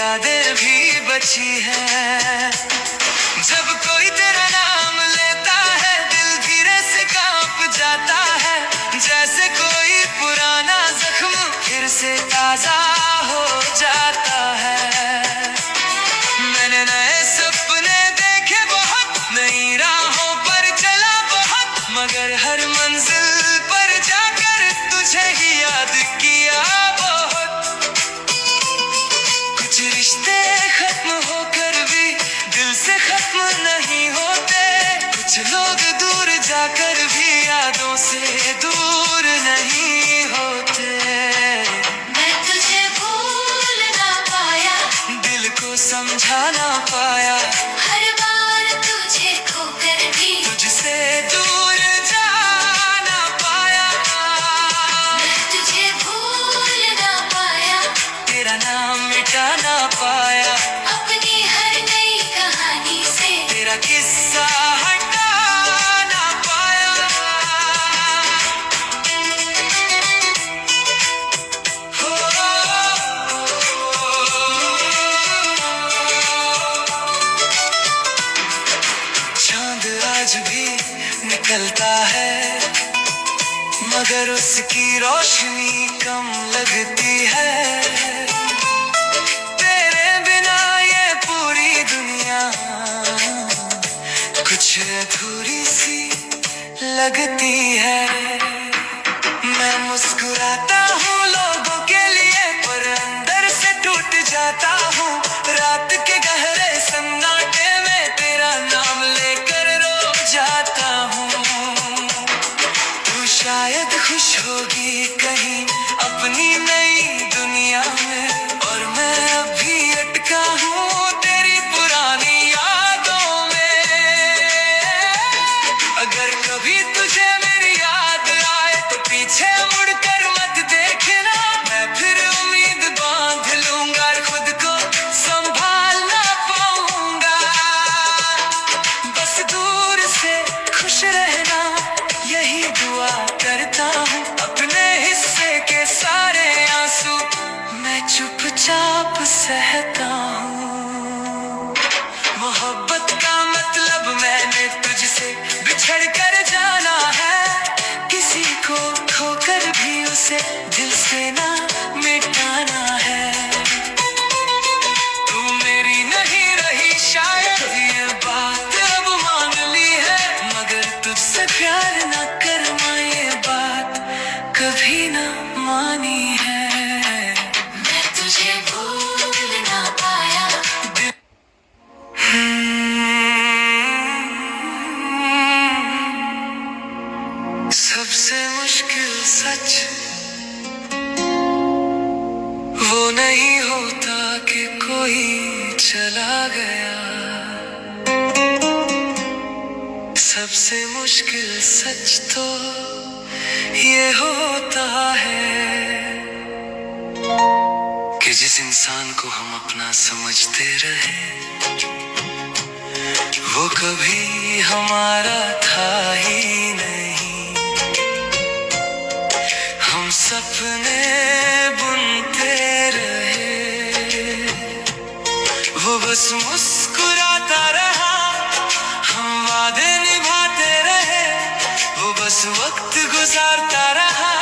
यादें भी बची हैं। जब कोई तेरा नाम लेता है दिल धीरे से कांप जाता है, जैसे कोई पुराना जख्म फिर से ताजा हो जाता है। मैंने नए सपने देखे बहुत, नई राहों पर चला बहुत, मगर हर मंजिल पर जाकर तुझे ही याद किया बहुत। कुछ रिश्ते खत्म होकर भी दिल से खत्म नहीं होते, कुछ लोग दूर जाकर भी यादों से दूर नहीं होते। मैं तुझे भूल ना पाया, दिल को समझा ना पाया, हर बार तुझे खोकर भी तुझसे दूर जा ना पाया। मैं तुझे भूल ना पाया, तेरा नाम मिटा ना पाया, अपनी हर नई कहानी से तेरा किस्सा हटा ना पाया। हो चांद आज भी निकलता है, मगर उसकी रोशनी कम लगती है। तेरे बिना ये पूरी दुनिया कुछ अधूरी सी लगती है। मैं मुस्कुराता हूँ लोगों के लिए, पर अंदर से टूट जाता हूँ। रात के गहरे सन्नाटे में तेरा नाम लेकर रो जाता हूँ। तू शायद खुश होगी कहीं अपनी नई दुनिया में, और मैं अभी अटका हूँ तेरी पुरानी यादों में। अगर कभी तुझे मेरी याद आए तो पीछे मुड़कर मत देखना, मैं फिर उम्मीद बांध लूंगा और खुद को संभाल ना पाऊंगा। बस दूर से खुश रहना यही दुआ करता हूँ, अपने हिस्से के सारे आंसू मैं चुपचाप सहता हूँ। मोहब्बत का मतलब मैंने तुझसे बिछड़ कर जाना है, किसी को खोकर भी उसे दिल से ना मिटाना है। तू मेरी नहीं रही शायद ये बात अब मान ली है, मगर तुझसे प्यार ना कर मां ये बात कभी ना मानी है। मैं तुझे भूल ना पाया, सबसे मुश्किल सच वो नहीं होता कि कोई चला गया, सबसे मुश्किल सच तो ये होता है कि जिस इंसान को हम अपना समझते रहे वो कभी हमारा था ही नहीं। हम सपने बुनते रहे, वो बस मुस्कुराता रहा, हम वादे निभाते रहे, वो बस वक्त गुजारता रहा।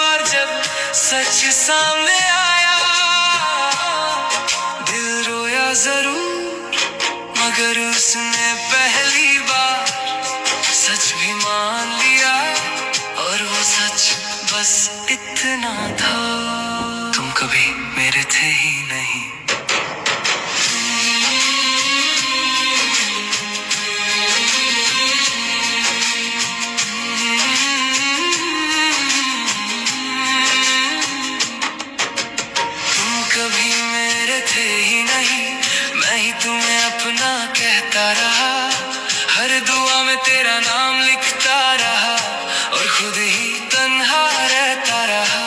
और जब सच सामने आया दिल रोया जरूर, मगर उसने पहली बार सच भी मान लिया, और वो सच बस इतना था, तुम कभी मेरे थे ही नहीं। तुम कभी मेरे थे ही नहीं, मैं ही तुम्हें अपना कहता रहा, हर दुआ में तेरा नाम लिखता रहा, और खुद ही तन्हा रहता रहा।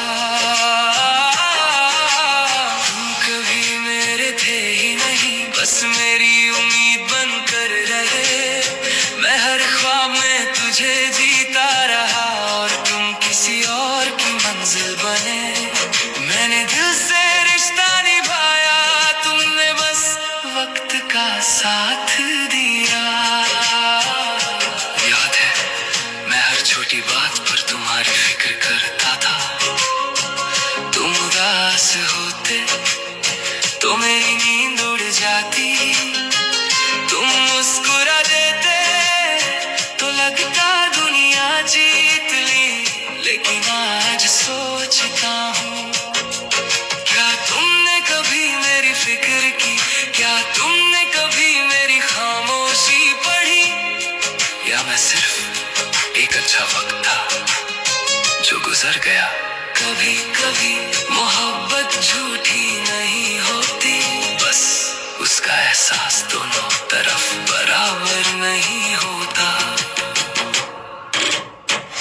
तुम कभी मेरे थे ही नहीं, बस मेरी उम्मीद बनकर रहे, मैं हर ख्वाब में तुझे जीता रहा, और तुम किसी और की मंजिल बने। मैंने दिल से रिश्ता निभाया, तुमने वक्त का साथ दिया। याद है मैं हर छोटी बात पर तुम्हारी फिक्र करता था। तुम उदास होते तो मेरी नींद उड़ जाती। तुम मुस्कुरा देते तो लगता दुनिया जीत ली। लेकिन आज सोचता हूँ, क्या तुमने कभी मेरी फिक्र की? क्या तुमने कभी मेरी खामोशी पढ़ी? या मैं सिर्फ एक अच्छा वक्त था जो गुजर गया। कभी कभी मोहब्बत झूठी नहीं होती, बस उसका एहसास दोनों तरफ बराबर नहीं होता।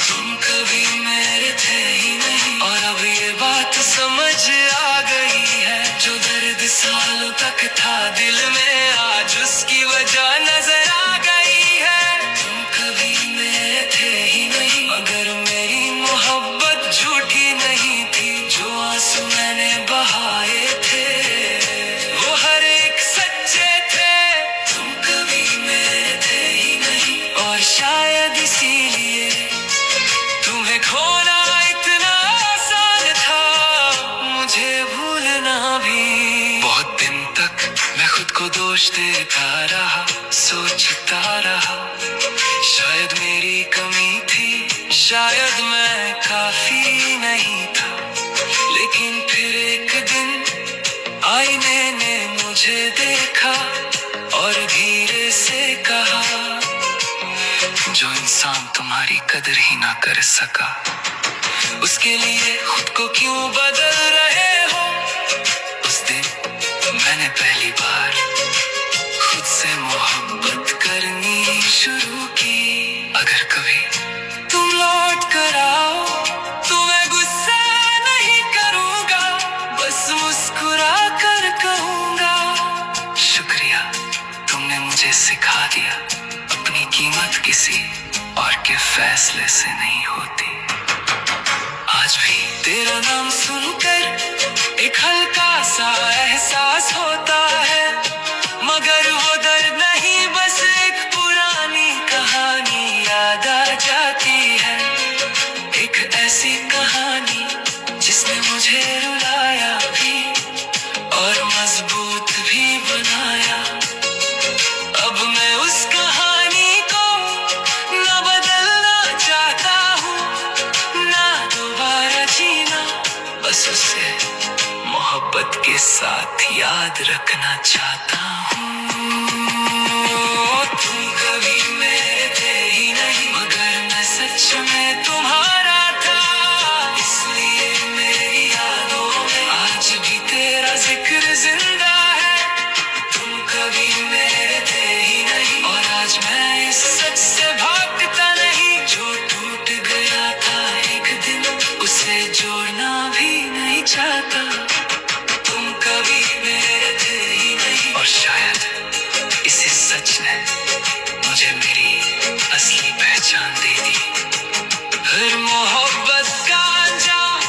तुम कभी मेरे थे ही नहीं, और अब ये बात समझ आ गई है। जो दर्द सालों तक था दिल में, आज उसकी वजह नजर आ गई है। तुम कभी मेरे थे ही नहीं, मगर मेरी मोहब्बत झूठी नहीं थी। जो आंसू मैंने बहाए थे वो हर एक सच्चे थे। तुम कभी मेरे थे ही नहीं, और शायद इसीलिए तुम्हें खोना इतना आसान था, मुझे भूलना भी। बहुत दिन तक मैं खुद को दोष देता रहा, सोचता रहा शायद मेरी कमी थी, शायद मैं काफी नहीं था। लेकिन फिर एक दिन आईने ने मुझे देखा और धीरे से कहा, जो इंसान तुम्हारी कदर ही ना कर सका, उसके लिए खुद को क्यों बदल रहे हो? उस दिन मैंने पहली बार खुद से मोहब्बत करनी शुरू की। अगर कभी तुम लौट कर आओ तो मैं गुस्सा नहीं करूंगा, बस मुस्कुरा कर कहूंगा, शुक्रिया तुमने मुझे सिखा दिया अपनी कीमत किसी और के फैसले से नहीं होती। आज भी तेरा नाम सुनकर एक हल्का सा एहसास होता है, मगर वो दर्द नहीं, बस एक पुरानी कहानी याद आ जाती है। एक ऐसी कहानी जिसने मुझे रुलाया भी और मजबूत भी बनाया। अब मैं उस कहानी को ना बदलना चाहता हूँ, ना दोबारा जीना, बस उसे मोहब्बत के साथ याद रखना चाहता हूँ। तुम कभी मेरे थे ही नहीं, मगर मैं सच में तुम्हारा था, इसलिए मेरी यादों में आज भी तेरा जिक्र जिंदा है। तुम कभी मेरे थे ही नहीं, और आज मैं इस सच से भागता नहीं। जो टूट गया था एक दिन, उसे जोड़ना भी नहीं चाहता। तुम कभी मेरे थे ही नहीं, और शायद इसी सच ने मुझे मेरी असली पहचान दे दी। फिर मोहब्बत का अंजाम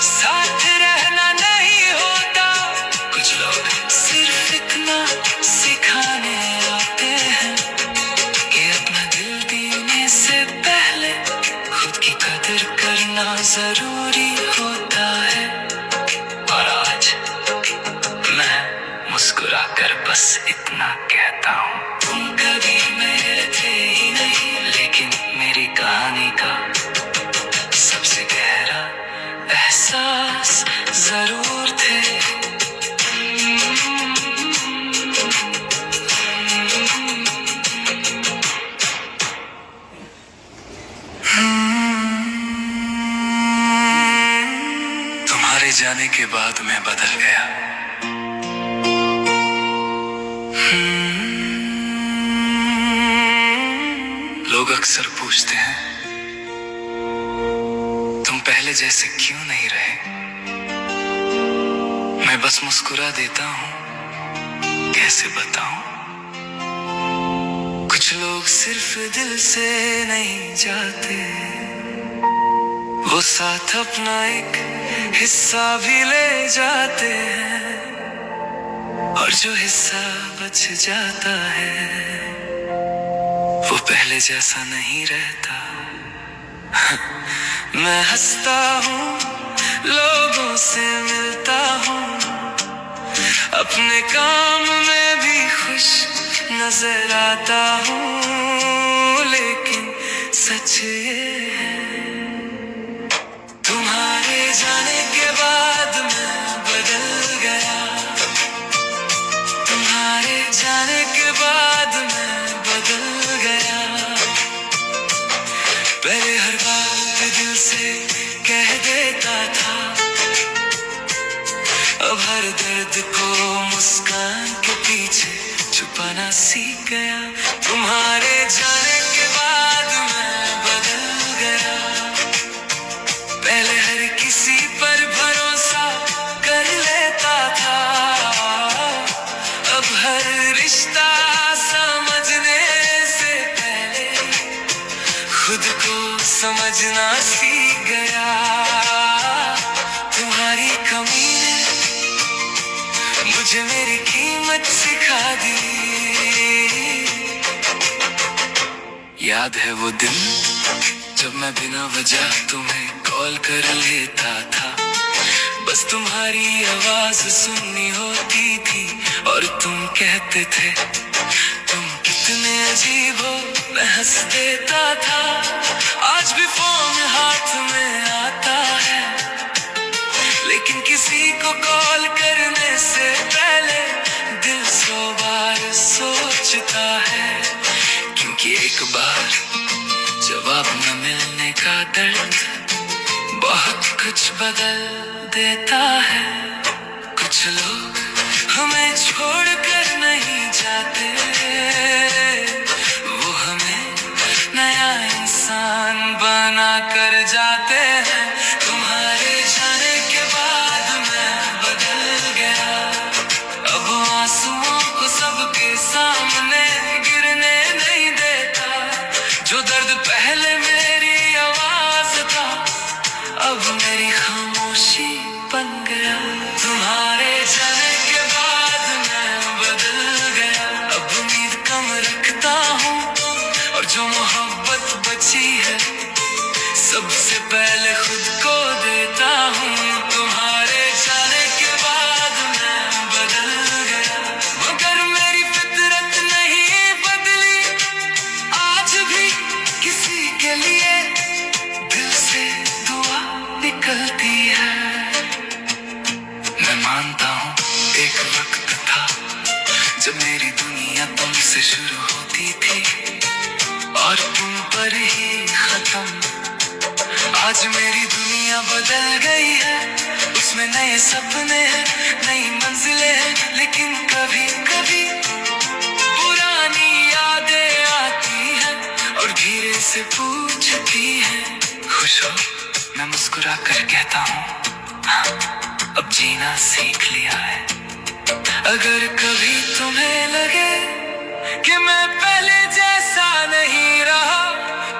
साथ रहना नहीं होता। कुछ लोग सिर्फ इतना सिखाने आते हैं कि अपना दिल देने से पहले खुद की कदर करना जरूरी होता है। और आज मैं मुस्कुरा कर बस इतना कहता हूँ, तुम कभी मेरे थे ही नहीं, लेकिन मेरी कहानी का सबसे गहरा एहसास जरूर थे। तुम्हारे जाने के बाद मैं बदल गया। लोग अक्सर पूछते हैं तुम पहले जैसे क्यों नहीं रहे। मैं बस मुस्कुरा देता हूँ, कैसे बताऊं। कुछ लोग सिर्फ दिल से नहीं जाते, वो साथ अपना एक हिस्सा भी ले जाते हैं। और जो हिस्सा बच जाता है वो पहले जैसा नहीं रहता। मैं हंसता हूँ, लोगों से मिलता हूँ, अपने काम में भी खुश नजर आता हूँ, लेकिन सच ये है तुम्हारे जाने के बाद मैं बदल गया। तुम्हारे जाने के बाद मैं बदल गया। पहले हर बात दिल से कह देता था, अब हर दर्द को मुस्कान के पीछे छुपाना सीख गया। तुम्हारे जाने के बाद मैं बदल गया। पहले हर किसी पर भरोसा कर लेता था, अब हर रिश्ता समझने से पहले खुद को समझना सीख गया। तुम्हारी कमी ने मुझे मेरी कीमत सिखा दी। याद है वो दिन जब मैं बिना वजह तुम्हें कॉल कर लेता था, बस तुम्हारी आवाज सुननी होती थी और तुम कहते थे तुम कितने अजीब हो, मैं हंस देता था। आज भी फोन हाथ में आता है, लेकिन किसी को कॉल करने से पहले दिल 100 बार सोचता है, क्योंकि एक बार जवाब न मिलने का दर्द बहुत कुछ बदल देता है। कुछ लोग हमें छोड़कर नहीं जाते, वो हमें नया इंसान बना कर जाते हैं। तुम्हारे जाने के बाद मैं बदल गया। अब आंसुओं को सबके सामने गिरने नहीं देता। जो दर्द पहले मेरी आवाज था, अब मेरी खामोशी बन गया। तुम्हारे जाने के बाद मैं बदल गया। अब उम्मीद कम रखता हूँ और जो मोहब्बत बची है सबसे पहले खुद को देता हूँ। तुम्हारे जाने के बाद मैं बदल गया, मगर मेरी फितरत नहीं बदली। आज भी किसी के लिए दिल से दुआ निकलती है। मैं मानता हूँ एक वक्त था जब मेरी दुनिया तुमसे शुरू होती थी और तुम पर ही खत्म। आज मेरी दुनिया बदल गई है, उसमें नए सपने हैं, नई मंजिलें हैं, लेकिन कभी कभी पुरानी यादें आती हैं और धीरे से पूछती हैं खुश हो। मैं मुस्कुरा कर कहता हूँ हाँ, अब जीना सीख लिया है। अगर कभी तुम्हें लगे कि मैं पहले जैसा नहीं रहा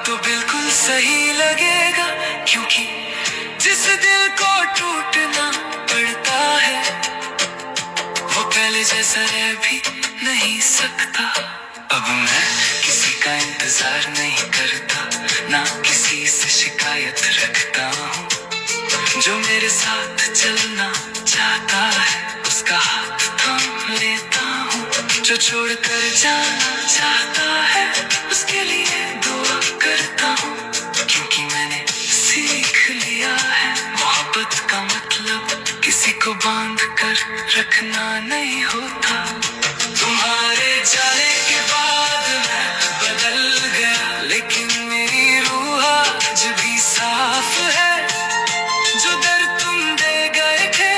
तो बिल्कुल सही लगेगा, क्योंकि जिस दिल को टूटना पड़ता है वो पहले जैसा रह भी नहीं सकता। अब मैं किसी का इंतजार नहीं करता, ना किसी से शिकायत रखता हूँ। जो मेरे साथ चलना चाहता है उसका हाथ थाम लेता हूँ। जो छोड़कर जाना चाहता है उसके लिए दुआ करता हूँ, क्योंकि मैंने सीख लिया है मोहब्बत का मतलब किसी को बांध कर रखना नहीं होता। तुम्हारे जाने के बाद मैं बदल गया, लेकिन मेरी रूह आज भी साफ है। जो दर्द तुम दे गए थे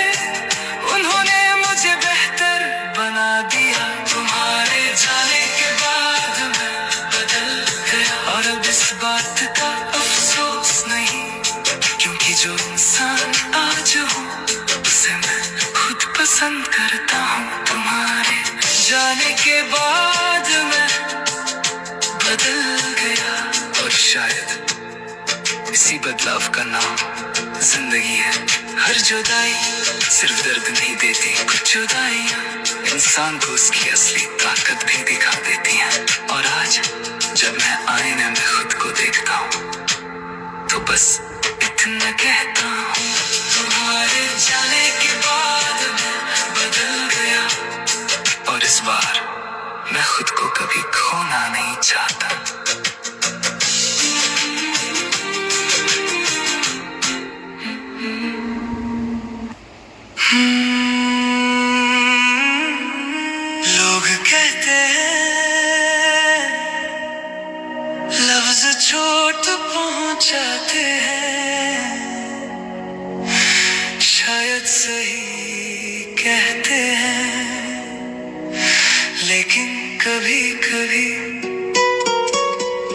उन्होंने मुझे बेहतर बना दिया। तुम्हारे जाने के बाद मैं बदल गया और अब इस बात का अफसोस नहीं, क्योंकि जो इंसान आज हूँ उसे मैं खुद पसंद करता हूँ। तुम्हारे जाने के बाद मैं बदल गया और शायद इसी बदलाव का नाम जिंदगी है। हर जुदाई सिर्फ दर्द नहीं देती, कुछ जुदाइयां इंसान को उसकी असली ताकत भी दिखा देती हैं। और आज जब मैं आईने में खुद को देखता हूँ तो बस इतना कहता हूँ, तुम्हारे जाने के बाद मैं बदल गया। और इस बार मैं खुद को कभी खोना नहीं चाहता। लोग कहते हैं लफ्ज चोट पहुंचाते हैं, शायद सही कहते हैं, लेकिन कभी कभी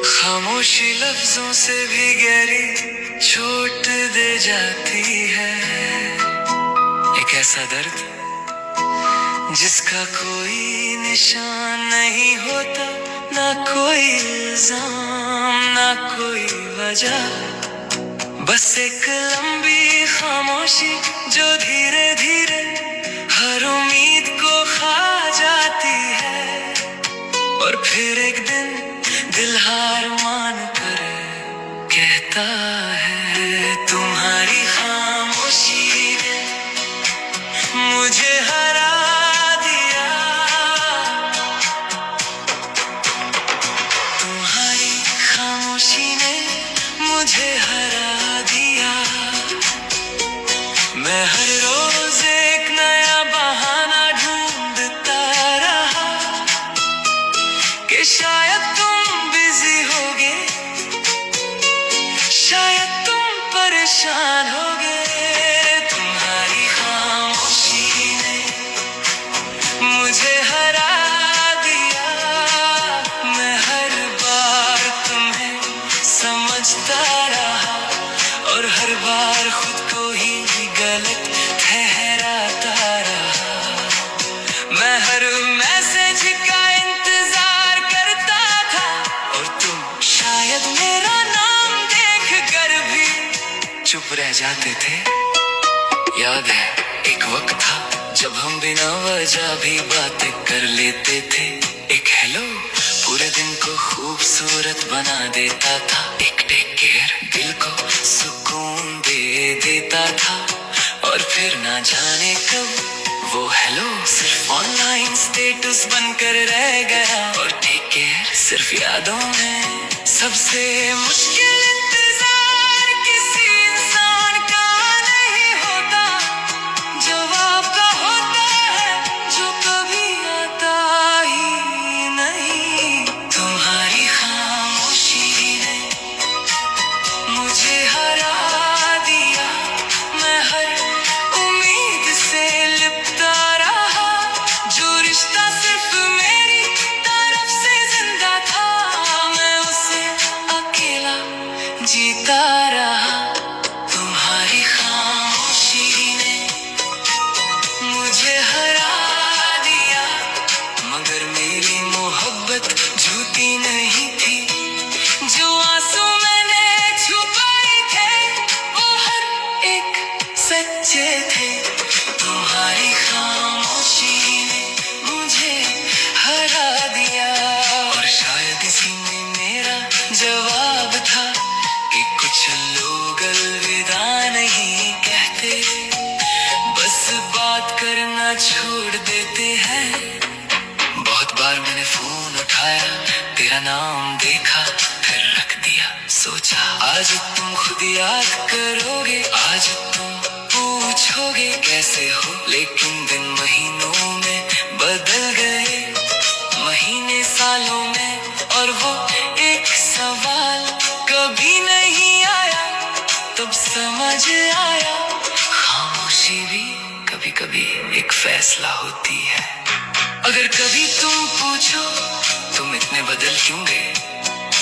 खामोशी लफ्जों से भी गहरी चोट दे जाती है। एक ऐसा दर्द जिसका कोई निशान नहीं होता, ना कोई इल्जाम ना कोई वजह, बस एक लंबी खामोशी जो धीरे धीरे हर उम्मीद को खा जाती है। और फिर एक दिन दिल हार मान कर कहता है, तुम्हारी खामोशी ने मुझे हरा दिया, तुम्हारी खामोशी ने मुझे हरा दिया। मैं हर रोज एक नया बहाना ढूंढता रहा कि शायद तुम बिजी होगे, शायद तुम परेशान होगे। तुम्हारी खामोशी ने मुझे हरा दिया। मैं हर बार तुम्हें समझता रहा और हर बार खुद को ही गलत ठहराता रहा। मैं हर मैसेज का इंतजार करता था और तुम शायद मेरा नाम देख कर भी चुप रह जाते थे। याद है एक वक्त था जब हम बिना वजह भी बातें कर लेते थे। एक हेलो पूरे दिन को खूबसूरत बना देता था। एक टेक केयर दिल को सुकून दे देता था। और फिर ना जाने कब वो हेलो सिर्फ ऑनलाइन स्टेटस बनकर रह गया। और टेक केयर सिर्फ यादों में। सबसे मुश्किल इंतजार किसी इंसान का नहीं होता, जवाब का होता है जो कभी आता ही नहीं। तुम्हारी खामोशी ने मुझे हरा दिया। मैं हर उम्मीद से लिपटा रहा, जो रिश्ता सिर्फ मेरी तरफ से जिंदा था, मैं उसे अकेला जीता रहा। तुम्हारी खामोशी ने मुझे हरा दिया, मगर मेरी मोहब्बत झूठी नहीं थी। जो आंसू मैंने छुपाए थे वो हर एक सच्चे थे। तुम्हारी खामोशी ने मुझे हरा दिया। और शायद इसी में मेरा जवाब था कि कुछ लोग अलविदा नहीं कहते, बस बात करना छोड़ देते हैं। बहुत बार मैंने फोन उठाया, तेरा नाम देखा, फिर रख दिया। सोचा आज तुम खुद याद करोगे, आज तुम पूछोगे कैसे हो। लेकिन दिन महीनों में बदल गए, महीने सालों में, और वो एक सवाल कभी नहीं आया। तब समझ आया खामोशी भी कभी कभी एक फैसला होती है। अगर कभी तुम पूछो तुम इतने बदल क्यों गए,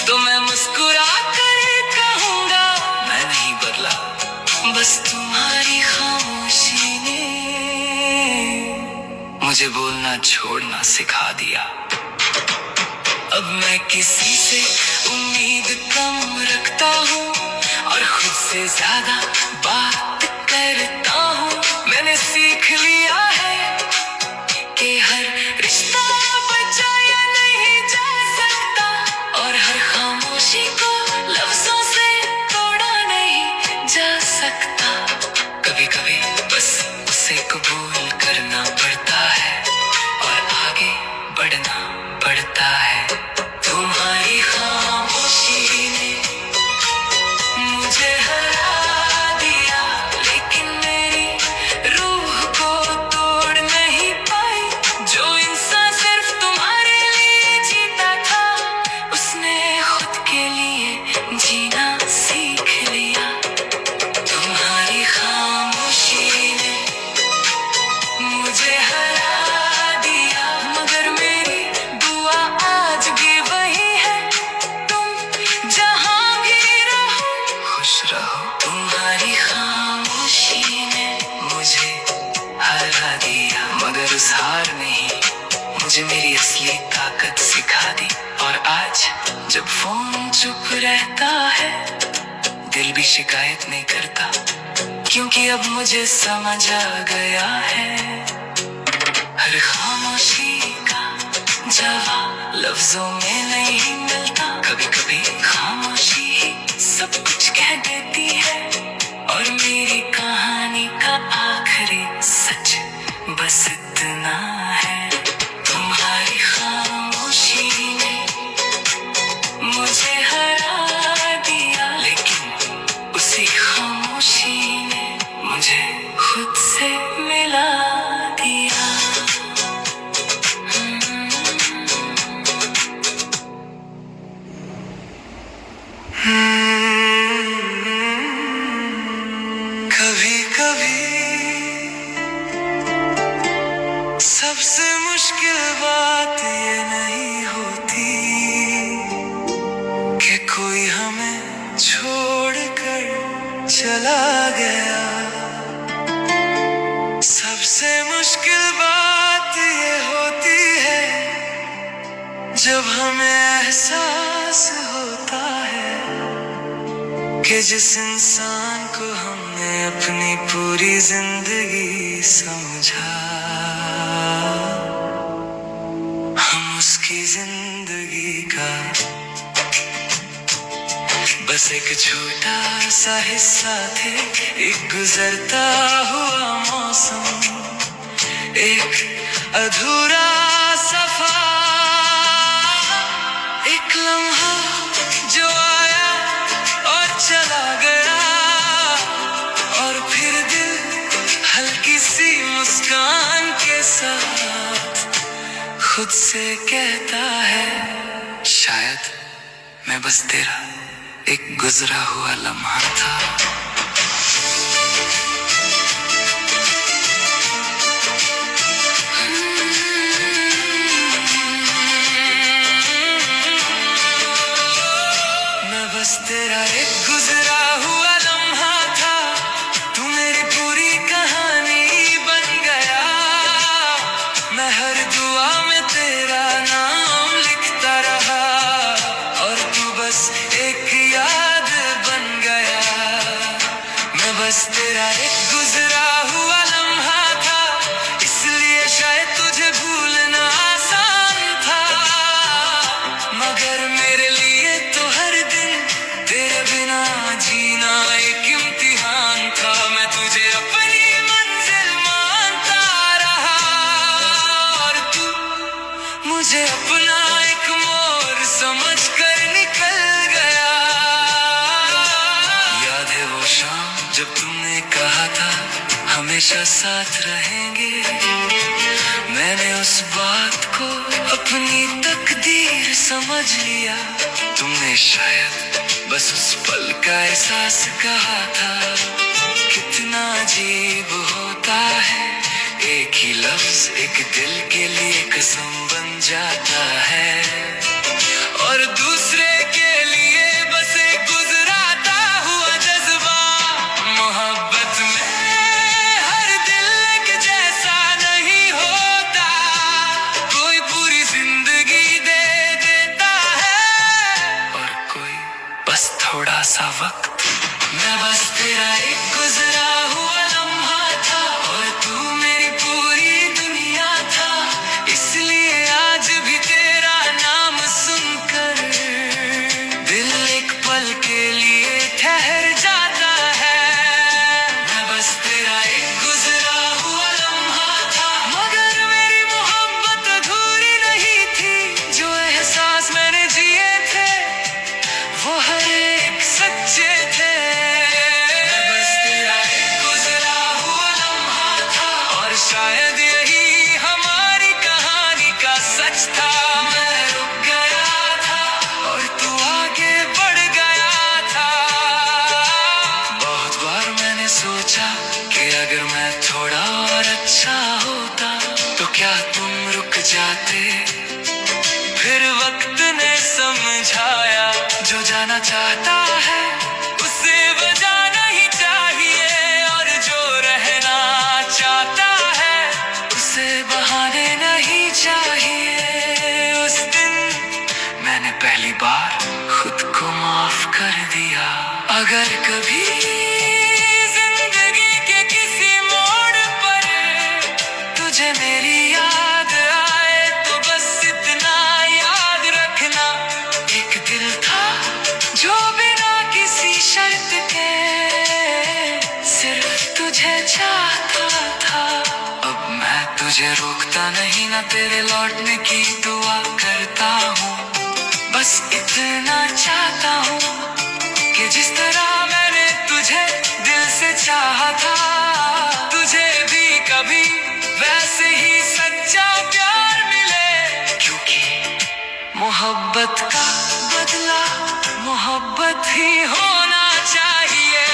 तो मैं मुस्कुरा कर कहूंगा मैं नहीं बदला, बस तुम्हारी खामोशी ने मुझे बोलना छोड़ना सिखा दिया। अब मैं किसी से उम्मीद कम रखता हूँ और खुद से ज्यादा बात करता उसे कबूल करना पड़ता है और आगे बढ़ना पड़ता है। तुम्हारी खामोशी ने मुझे हरा दिया, लेकिन मेरी रूह को तोड़ नहीं पाई। जो इंसान सिर्फ तुम्हारे लिए जीता था, उसने खुद के लिए जीना सीख लिया। तुम्हारी खामोशी ने मुझे हरा दिया, मगर मेरी दुआ आज भी वही है, तुम जहां भी रहो खुश रहो। तुम्हारी खामोशी ने मुझे हरा दिया, मगर उस हार ने ही मुझे मेरी असली ताकत सिखा दी। और आज जब फोन चुप रहता है, दिल भी शिकायत नहीं करता, क्योंकि अब मुझे समझ आ गया है हर खामोशी का जवाब लफ्जों में नहीं मिलता। कभी कभी खामोशी ही सब कुछ कह देती है, और मेरी कहानी का आखिरी सच बस इतना है। तुम्हारी खामोशी ने मुझे हरा दिया, लेकिन उसी खामोशी ने मुझे खुद से मिला दिया। कभी कभी सबसे मुश्किल बात ये नहीं होती कि कोई हमें छोड़कर चला गया। सबसे मुश्किल बात ये होती है जब हमें एहसास होता है कि जिस इंसान को हमने अपनी पूरी जिंदगी समझा, हम उसकी जिंदगी का बस एक छोटा सा हिस्सा थे। एक गुजरता हुआ मौसम, एक अधूरा सफर, एक लम्हा जो आया और चला गया, और फिर दिल हल्की सी मुस्कान के साथ खुद से कहता है, शायद मैं बस तेरा एक गुजरा हुआ लम्हा था। मैं बस तेरा एक गुजरा हुआ लम्हा था, तू मेरी पूरी कहानी बन गया। मैं हर दुआ में तेरा नाम लिखता रहा, और तू बस एक याद बन गया। मैं बस तेरा एक गुजरा हुआ लम्हा था, इसलिए शायद तुझे भूलना आसान था, मगर मेरे लिए तो हर दिन तेरे बिना जीना एक इम्तिहान था। मैं तुझे अपनी मंजिल मानता रहा, और तू मुझे अपना एक मोड़ समझ कर निकल गया। याद है वो शाम जब तुमने कहा था हमेशा साथ रहेंगे, मैंने उस बात को अपनी तकदीर समझ लिया। तुमने शायद बस उस पल का एहसास कहा था, कितना अजीब होता है एक ही लफ्ज एक दिल के लिए कसम बन जाता है, और दूसरे के लिए बस एक गुजराता हुआ जज्बा। मोहब्बत में हर दिल एक जैसा नहीं होता, कोई पूरी जिंदगी दे देता है, और कोई बस थोड़ा सा वक्त। मैं बस तेरा एक गुजरा हुआ लम्हा था, और तू मेरी पूरी दुनिया था, इसलिए आज भी तेरा नाम सुनकर थोड़ा और अच्छा होता तो क्या तुम रुक जाते। फिर वक्त ने समझाया जो जाना चाहता है उसे बजाना ही चाहिए, और जो रहना चाहता है उसे बहाने नहीं चाहिए। उस दिन मैंने पहली बार खुद को माफ कर दिया। अगर कभी जिंदगी के किसी मोड़ पर तुझे मेरी याद आए तो बस इतना याद रखना, एक दिल था जो बिना किसी शर्त के सिर्फ तुझे चाहता था। अब मैं तुझे रोकता नहीं, ना तेरे लौटने की दुआ करता हूँ। बस इतना चाहता हूँ कि जिस तरह मैंने तुझे दिल से चाहा था, तुझे भी कभी वैसे ही सच्चा प्यार मिले। क्योंकि मोहब्बत का बदला मोहब्बत ही होना चाहिए।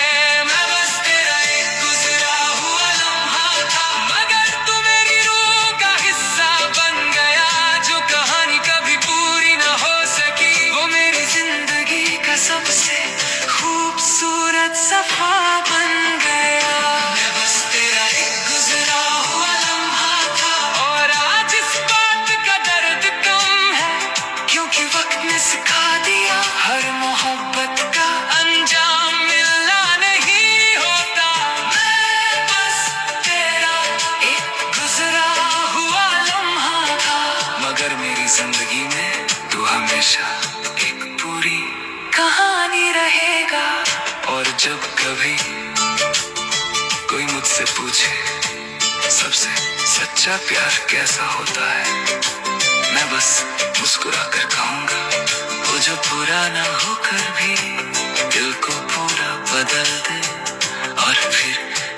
मैं बस तेरा एक गुजरा हुआ लम्हा था, मगर तू मेरी रूह का हिस्सा बन गया। जो कहानी कभी पूरी न हो सकी वो मेरी जिंदगी का सबसे खूबसूरत सफा बन गया। मैं बस तेरा एक गुजरा हुआ लम्हा था, और आज इस बात का दर्द कम है क्योंकि वक्त ने सिखा दिया हर मोहब्बत का अंजाम मिलना नहीं होता। मैं बस तेरा एक गुजरा हुआ लम्हा था, मगर मेरी जिंदगी में तू हमेशा एक पूरी कहानी रहेगा। और जब कभी कोई मुझसे पूछे सबसे सच्चा प्यार कैसा होता है, मैं बस मुस्कुरा कर कहूँगा वो जो पूरा ना होकर भी दिल को पूरा बदल दे। और फिर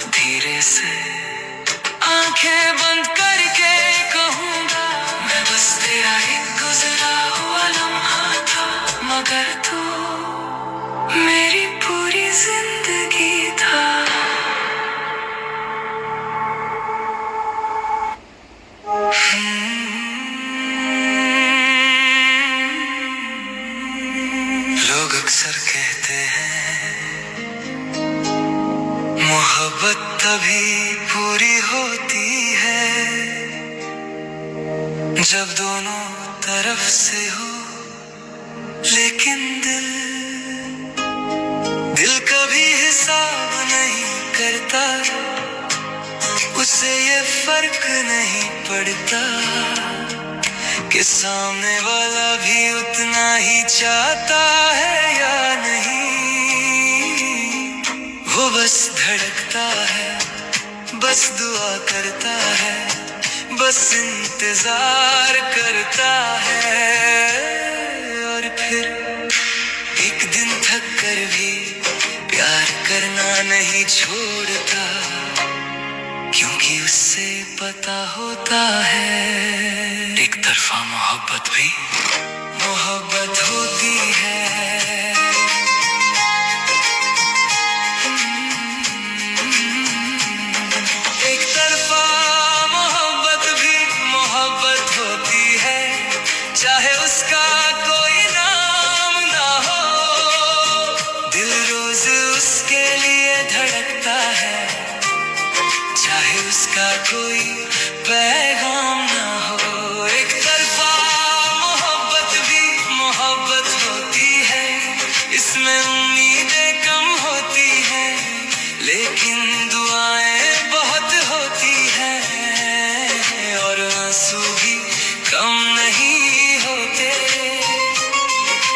धीरे से आंखें बंद करके कहूँगा मैं बस तेरा एक गुजरा हुआ लम्हा था, मगर तू मेरी पूरी जिंदगी था। लोग अक्सर कहते हैं मोहब्बत तभी पूरी होती है जब दोनों तरफ से हो, लेकिन दिल कभी हिसाब नहीं करता, उसे ये फर्क नहीं पड़ता कि सामने वाला भी उतना ही चाहता है या नहीं। वो बस धड़कता है, बस दुआ करता है, बस इंतजार करता है। और फिर एक दिन थक कर भी प्यार करना नहीं छोड़ता, क्योंकि उससे पता होता है एक तरफा मोहब्बत भी मोहब्बत होती है। एक तरफा मोहब्बत भी मोहब्बत होती है, चाहे उसका कोई नाम ना हो। दिल रोज उसके लिए धड़कता है, चाहे उसका कोई पैगाम ना हो। एक तरफा मोहब्बत भी मोहब्बत होती है, इसमें उम्मीदें कम होती हैं, लेकिन दुआएं बहुत होती हैं, और आंसू भी कम नहीं होते।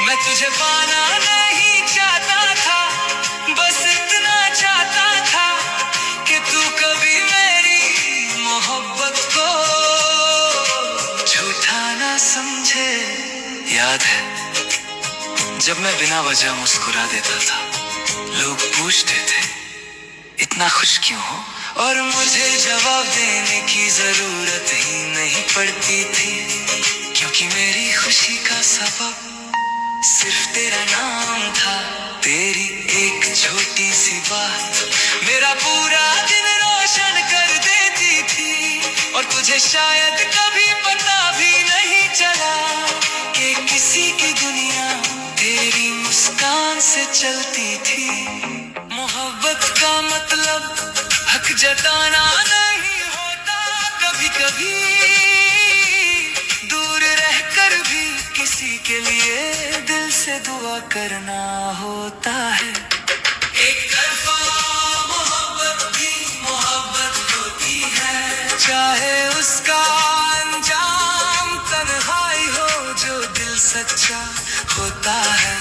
मैं तुझे पाना नहीं चाहता था, बस इतना चाहता था कि तू कभी मेरी मोहब्बत को झूठा ना समझे। याद है जब मैं बिना वजह मुस्कुरा देता था, लोग पूछते थे इतना खुश क्यों हो, और मुझे जवाब देने की जरूरत ही नहीं पड़ती थी, क्योंकि मेरी खुशी का सबब सिर्फ तेरा नाम था। तेरी एक छोटी सी बात मेरा पूरा दिन रोशन कर मुझे शायद कभी पता भी नहीं चला कि किसी की दुनिया तेरी मुस्कान से चलती थी। मोहब्बत का मतलब हक जताना नहीं होता, कभी कभी दूर रहकर भी किसी के लिए दिल से दुआ करना होता है। एक तरफा मोहब्बत भी मोहब्बत होती है, चाहे उसका अंजाम तन्हाई हो, जो दिल सच्चा होता है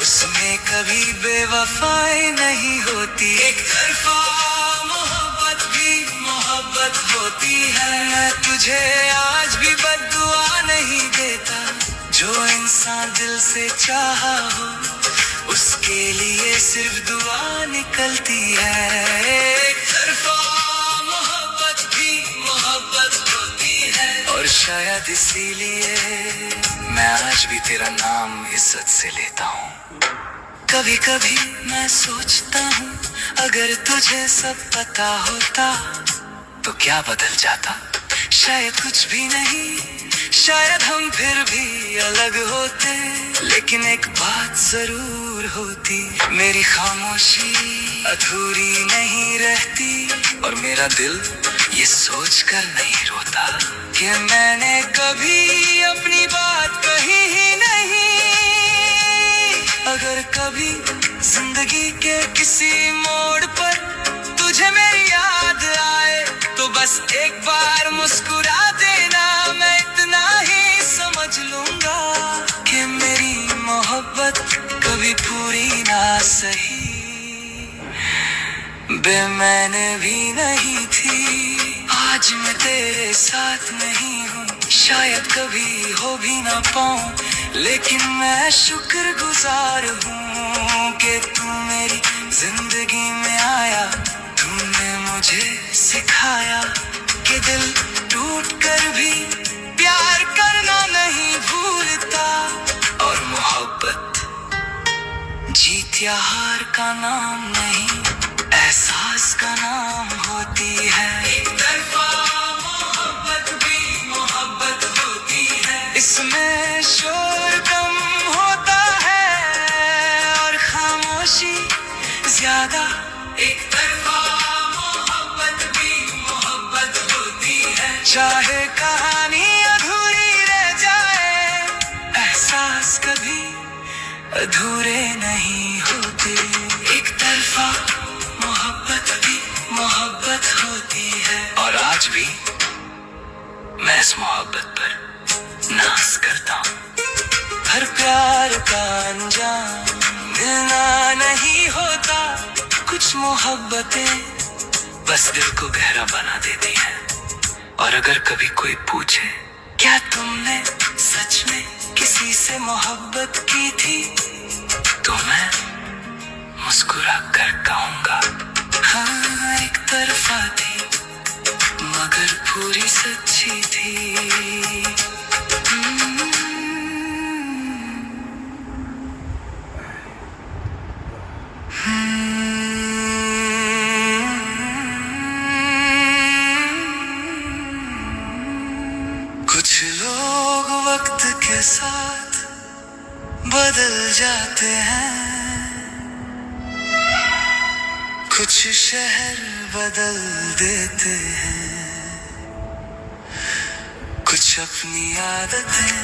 उसमें कभी बेवफाई नहीं होती। एक तरफा मोहब्बत भी मोहब्बत होती है। मैं तुझे आज भी बद्दुआ नहीं देता, जो इंसान दिल से चाहा हो उसके लिए सिर्फ दुआ निकलती है। एक तरफा मोहब्बत भी मोहब्बत होती है, और शायद इसीलिए मैं आज भी तेरा नाम इज्जत से लेता हूँ। कभी कभी मैं सोचता हूँ अगर तुझे सब पता होता तो क्या बदल जाता। शायद कुछ भी नहीं, शायद हम फिर भी अलग होते, लेकिन एक बात जरूर होती, मेरी खामोशी अधूरी नहीं रहती, और मेरा दिल ये सोचकर नहीं रोता कि मैंने कभी अपनी बात कही ही नहीं। अगर कभी जिंदगी के किसी मोड़ पर तुझे मेरी याद आए तो बस एक बार मुस्कुरा देना, मैं इतना ही समझ लूंगा कि मेरी मोहब्बत कभी पूरी ना सही, बेमैने भी नहीं थी। आज मैं तेरे साथ नहीं हूँ, शायद कभी हो भी ना पाऊँ, लेकिन मैं शुक्रगुजार हूँ कि तू मेरी जिंदगी में आया। तूने मुझे सिखाया कि दिल टूट कर भी प्यार करना नहीं भूलता, और मोहब्बत जीत या हार का नाम नहीं, एहसास का नाम होती है। एक तरफा मोहब्बत भी मोहब्बत होती है, इसमें शोर कम होता है और खामोशी ज्यादा। एक तरफा मोहब्बत भी मोहब्बत होती है, चाहे कहानी अधूरी रह जाए, एहसास कभी अधूरे नहीं होते। एक तरफा मोहब्बत भी मोहब्बत होती है, और आज भी मैं इस मोहब्बत पर नाज करता हूँ। हर प्यार का अंजाम मिलना नहीं होता, कुछ मोहब्बतें बस दिल को गहरा बना देती हैं। और अगर कभी कोई पूछे क्या तुमने सच में किसी से मोहब्बत की थी, तो मैं मुस्कुरा कर कहूँगा हाँ, एक तरफा थी मगर पूरी सच्ची थी। कुछ लोग वक्त के साथ बदल जाते हैं, कुछ शहर बदल देते हैं, कुछ अपनी आदतें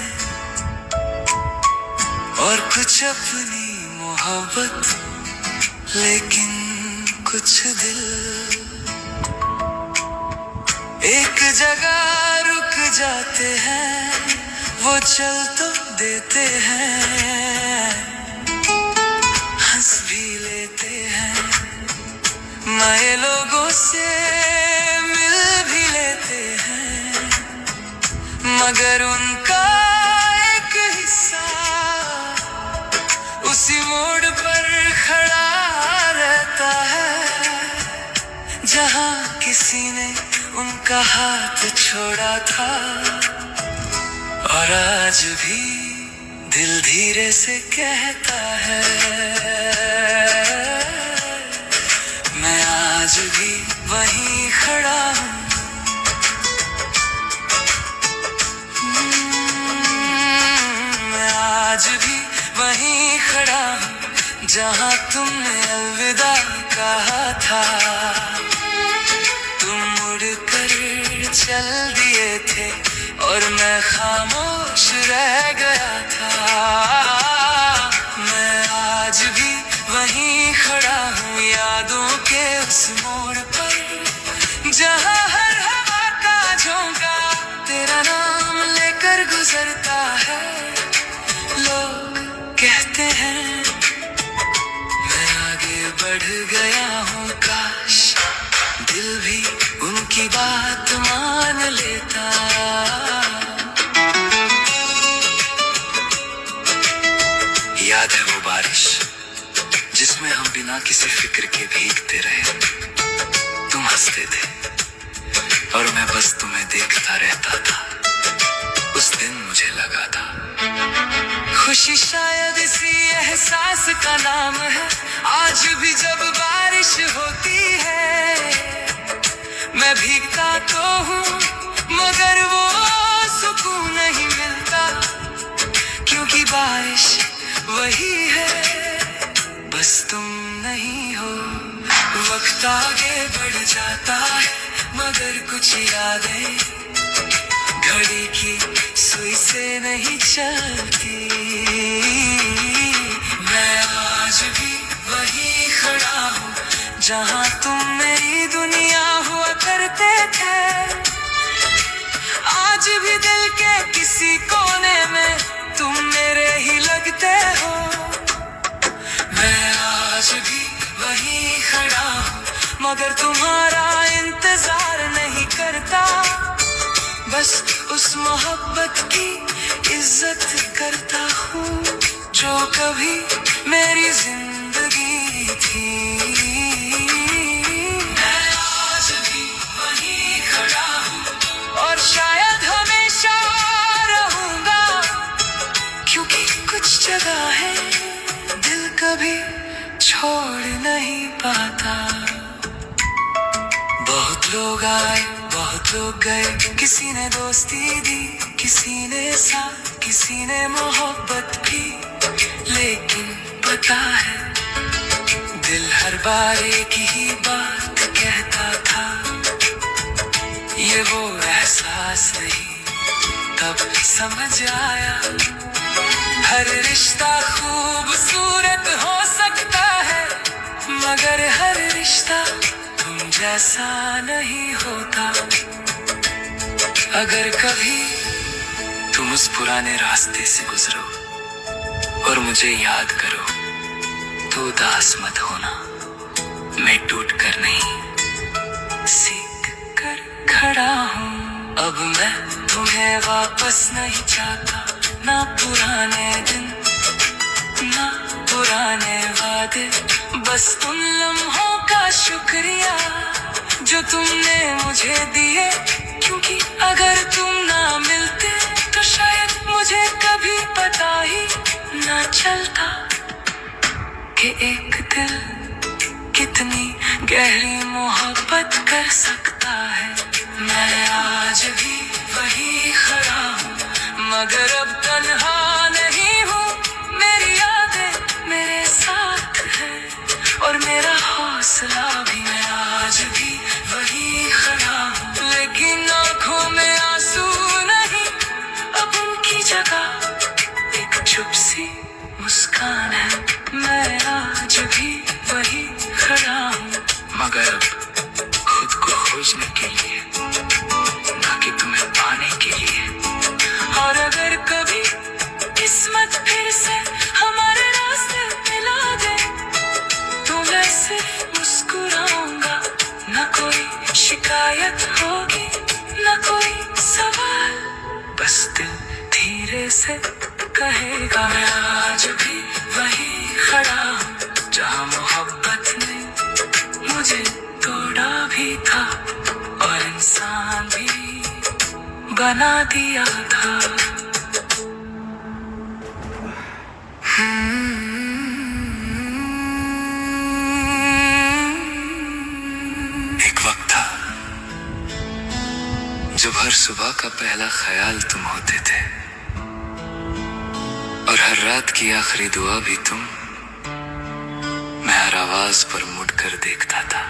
और कुछ अपनी मोहब्बत, लेकिन कुछ दिल एक जगह रुक जाते हैं, वो चल तो देते हैं, हंस भी लेते हैं, नए लोगों से मिल भी लेते हैं, मगर उनका एक हिस्सा उसी मोड़ पर खड़ा रहता है जहां किसी ने उनका हाथ छोड़ा था। और आज भी दिल धीरे से कहता है मैं आज भी वहीं खड़ा हूँ, जहां तुमने अलविदा कहा था, तुम मुड़ कर चल दिए थे और मैं खामोश रह गया था। मैं आज भी वहीं खड़ा हूँ यादों के उस मोड़ पर, जहां हर हवा का झोंका तेरा नाम लेकर गुजरता है। लोग कहते हैं मैं आगे बढ़ गया हूँ, काश दिल भी उनकी बात मान लेता। याद है वो बारिश जिसमें हम बिना किसी फिक्र के भीगते रहे। तुम हंसते थे और मैं बस तुम्हें देखता रहता था। उस दिन मुझे लगा था खुशी शायद इसी एहसास का नाम है। आज भी जब बारिश होती है मैं भीगता तो हूँ, मगर वो सुकून नहीं मिलता, क्योंकि बारिश वही है, बस तुम नहीं हो। वक्त आगे बढ़ जाता है मगर कुछ यादें घड़ी की सुई से नहीं चलती। मैं आज भी वही खड़ा हूँ जहाँ तुम मेरी दुनिया हुआ करते थे। आज भी दिल के किसी कोने में तुम मेरे ही लगते हो। मैं आज भी वही खड़ा हूँ मगर तुम्हारा इंतजार नहीं करता, बस उस मोहब्बत की इज्जत करता हूँ जो कभी मेरी जिंदगी थी। मैं आज भी वहीं खड़ा हूँ और शायद हमेशा रहूंगा, क्योंकि कुछ जगह है दिल कभी छोड़ नहीं पाता। बहुत लोग आए बहुत लोग गए, किसी ने दोस्ती दी किसी ने साथ किसी ने मोहब्बत भी, लेकिन पता है दिल हर बार एक ही बात कहता था। ये वो एहसास नहीं तब समझ आया, हर रिश्ता खूबसूरत हो सकता है मगर हर रिश्ता तुम जैसा नहीं होता। अगर कभी तुम उस पुराने रास्ते से गुजरो और मुझे याद करो तो उदास मत होना। मैं टूट कर नहीं सीख कर खड़ा हूँ। अब मैं तुम्हें वापस नहीं चाहता, ना पुराने दिन ना पुराने वादे, बस उन लम्हों का शुक्रिया जो तुमने मुझे दिए। क्योंकि अगर तुम ना मिलते तो शायद मुझे कभी पता ही ना चलता कि एक दिल कितनी गहरी मोहब्बत कर सकता है। मैं आज भी वही खड़ा हूँ मगर अब तन्हा नहीं हूँ। मेरी यादें मेरे साथ है और मेरा हौसला भी। मैं आज भी वही खड़ा हूँ लेकिन आंखों में आंसू नहीं, अब उनकी जगह एक चुप सी मुस्कान है। मैं आज भी वही खड़ा हूँ मगर अब खुद को खोजने के लिए, ना कि तुम्हें पाने के लिए। और अगर कभी किस्मत फिर से हमारे रास्ते मिला दे तो मैं सिर्फ मुस्कुराऊंगा, ना कोई शिकायत होगी ना कोई सवाल, बस दिल धीरे से कहेगा। मैं आज भी वही खड़ा हूँ जहाँ मोहब्बत ने मुझे तोड़ा भी था और इंसान भी बना दिया था। एक वक्त था जब हर सुबह का पहला ख्याल तुम होते थे और हर रात की आखिरी दुआ भी तुम। आवाज पर मुड़कर देखता था,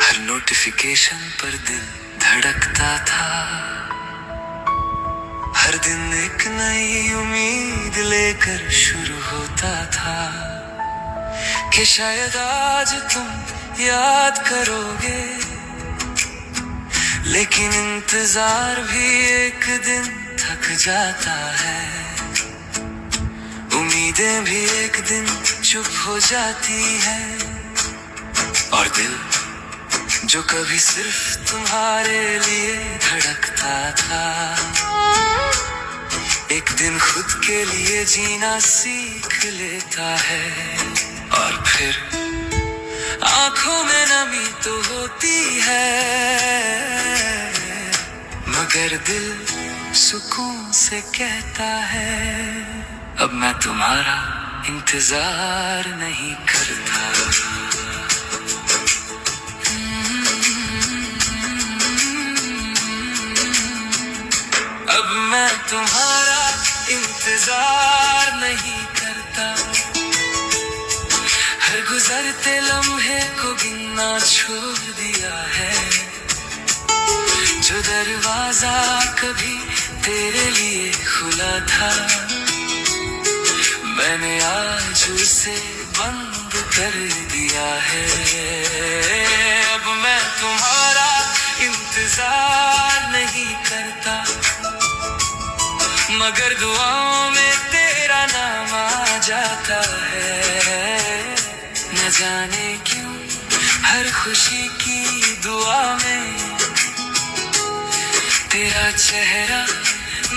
हर नोटिफिकेशन पर दिल धड़कता था। हर दिन एक नई उम्मीद लेकर शुरू होता था कि शायद आज तुम याद करोगे, लेकिन इंतजार भी एक दिन थक जाता है। उम्मीदें भी एक दिन चुप हो जाती है, और दिल जो कभी सिर्फ तुम्हारे लिए धड़कता था, एक दिन खुद के लिए जीना सीख लेता है। और फिर आंखों में नमी तो होती है, मगर दिल सुकून से कहता है, अब मैं तुम्हारा इंतजार नहीं करता। अब मैं तुम्हारा इंतजार नहीं करता, हर गुजरते लम्हे को गिनना छोड़ दिया है। जो दरवाजा कभी तेरे लिए खुला था, मैंने आज उसे बंद कर दिया है। अब मैं तुम्हारा इंतजार नहीं करता, मगर दुआओं में तेरा नाम आ जाता है। न जाने क्यों हर खुशी की दुआ में तेरा चेहरा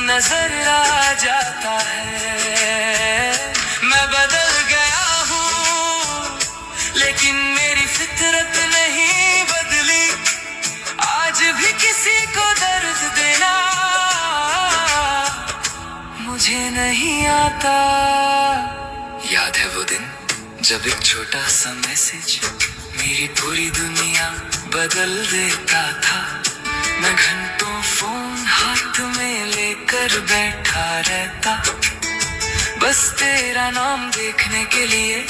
नजर आ जाता है। मैं बदल गया हूँ, लेकिन मेरी फितरत नहीं बदली। आज भी किसी को दर्द देना मुझे नहीं आता। याद है वो दिन जब एक छोटा सा मैसेज मेरी पूरी दुनिया बदल देता था। मैं घंटों फोन हाथ में लेकर बैठा रहता, बस तेरा नाम देखने के लिए।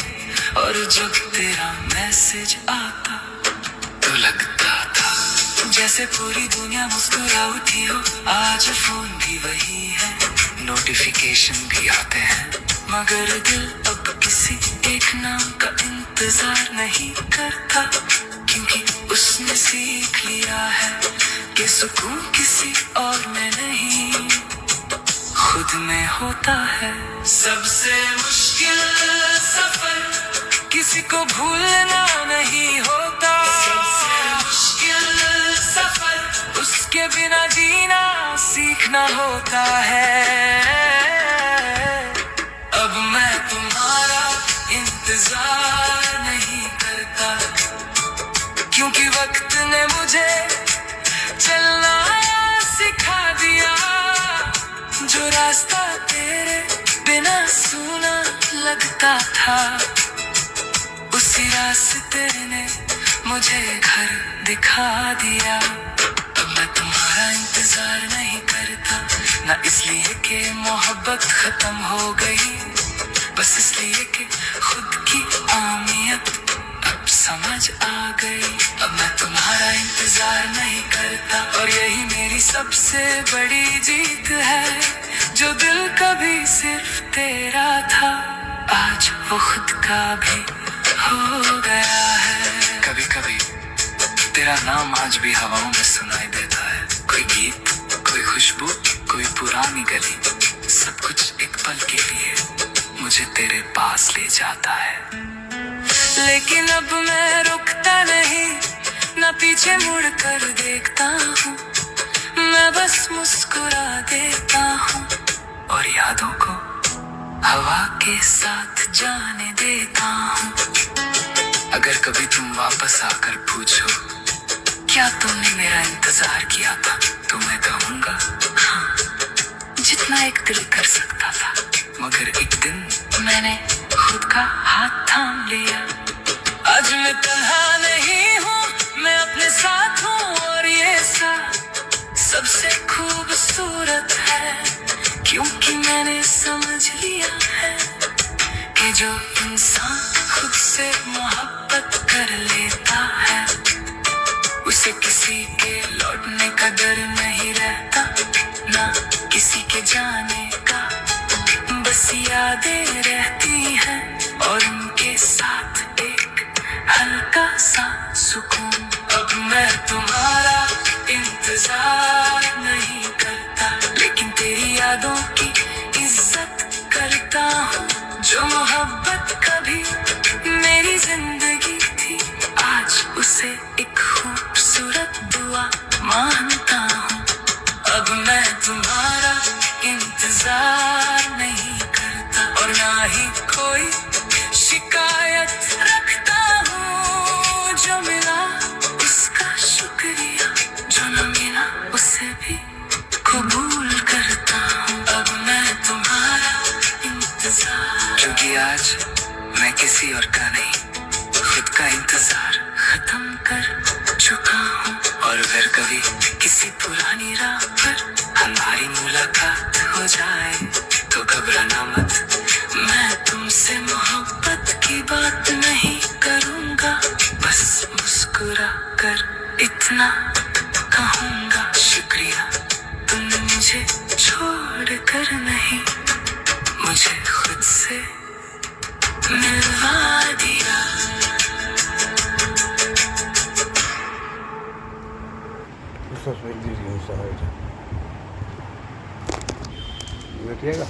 और जब तेरा मैसेज आता तो लगता था जैसे पूरी दुनिया मुस्कुरा उठी हो। आज फोन भी वही है, नोटिफिकेशन भी आते हैं, मगर दिल अब किसी एक नाम का इंतजार नहीं करता, क्योंकि उसने सीख लिया है कि सुकून किसी और में नहीं, खुद में होता है। सबसे मुश्किल सफर किसी को भूलना नहीं होता। सबसे मुश्किल सफर उसके बिना जीना सीखना होता है। अब मैं तुम्हारा इंतजार नहीं करता, क्योंकि वक्त ने मुझे चलना सिखा दिया। जो रास्ता तेरे बिना सूना लगता था, उसी रास्ते ने मुझे घर दिखा दिया। अब मैं तुम्हारा इंतजार नहीं करता, ना इसलिए कि मोहब्बत खत्म हो गई, बस इसलिए कि खुद की अहमियत अब समझ आ गई। अब मैं तुम्हारा इंतजार नहीं करता, और यही मेरी सबसे बड़ी जीत है। जो दिल कभी सिर्फ तेरा था, आज वो खुद का भी हो गया है। कभी कभी तेरा नाम आज भी हवाओं में सुनाई देता है। कोई गीत, कोई खुशबू, कोई पुरानी गली, सब कुछ एक पल के लिए मुझे तेरे पास ले जाता है। लेकिन अब मैं रुकता नहीं, ना पीछे मुड़ कर देखता हूँ, मैं बस मुस्कुरा देता हूँ, और यादों को हवा के साथ जाने देता हूँ। अगर कभी तुम वापस आकर पूछो क्या तुमने मेरा इंतजार किया था, तो मैं कहूँगा हाँ, जितना एक दिल कर सकता था। मगर एक दिन मैंने खुद का हाथ थाम लिया। आज मैं तन्हा नहीं हूँ, मैं अपने साथ हूँ, और ये साथ सबसे खूबसूरत है, क्योंकि मैंने समझ लिया है कि जो इंसान खुद से मोहब्बत कर लेता है, उसे किसी के लौटने का डर नहीं रहता, ना किसी के जाने का, बस यादें रहती हैं और उनके साथ एक हल्का सा सुकून। अब मैं तुम्हारा इंतजार नहीं करता, लेकिन तेरी यादों की इज्जत करता हूँ। जो मोहब्बत कभी मेरी जिंदगी थी, आज उसे एक खूबसूरत दुआ मानता हूँ। अब मैं तुम्हारा इंतजार नहीं करता और ना ही कोई शिकायत रखता हूँ। जो मिला उसका शुक्रिया, जो न मिला उसे भी कबूल करता हूँ। अब मैं तुम्हारा इंतजार, क्योंकि आज मैं किसी और का नहीं, खुद का इंतजार खत्म कर चुका हूँ। और अगर कभी किसी पुरानी राह पर हमारी मुलाकात हो जाए तो घबराना मत, मैं तुमसे मोहब्बत की बात नहीं करूँगा, बस मुस्कुरा कर इतना कहूँगा, शुक्रिया तुमने मुझे छोड़ कर नहीं, मुझे खुद से मिलवा दिया। Eso es el Dios, ¿sabes? ¿Me llega?